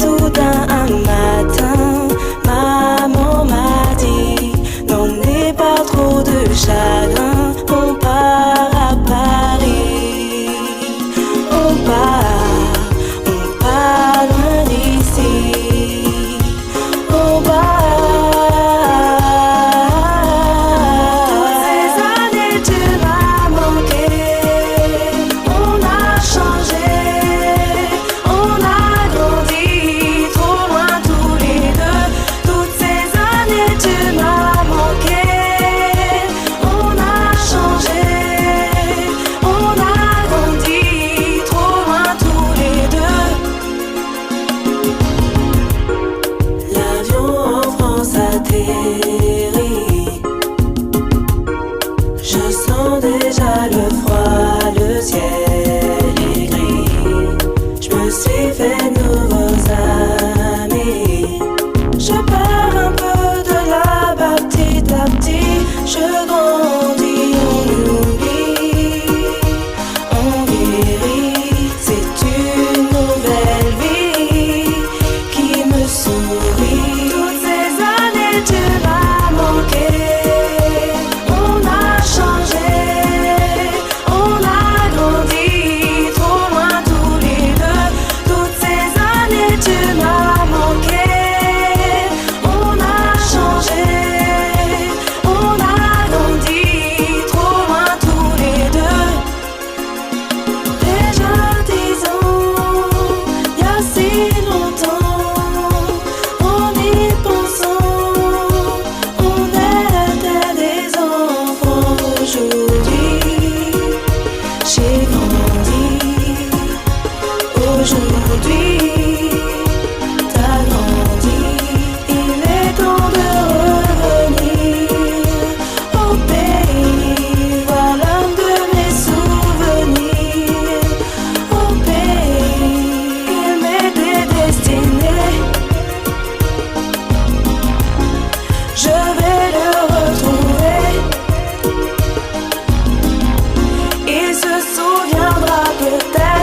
soudain un matin, maman m'a dit: n'en aie pas trop de chagrin, on part à Paris. On part loin d'ici. On part. Toutes ces années tu m'as manqué. On a changé, on a grandi, trop loin tous les deux. Toutes ces années tu m'as manqué. On a changé, on a grandi, trop loin tous les deux. L'avion en France atterrit. Je sens déjà le froid, le ciel est gris. Je me suis fait nouveaux amis. Je pars un peu de là-bas petit à petit. Je grandis, on oublie, on guérit. C'est une nouvelle vie qui me sourit. Toutes ces années tu m'as manqué. On a changé, on a grandi, trop loin tous les deux. Toutes ces années tu m'as manqué. On a changé, on a grandi, trop loin tous les deux. Déjà 10 ans, y a si longtemps, en y pensant, on était des enfants. Aujourd'hui, j'ai grandi. Aujourd'hui, t'as grandi. Il est temps de revenir au pays, voir l'un de mes souvenirs. Au pays, il m'était destiné. Je vais le retrouver. Il se souviendra peut-être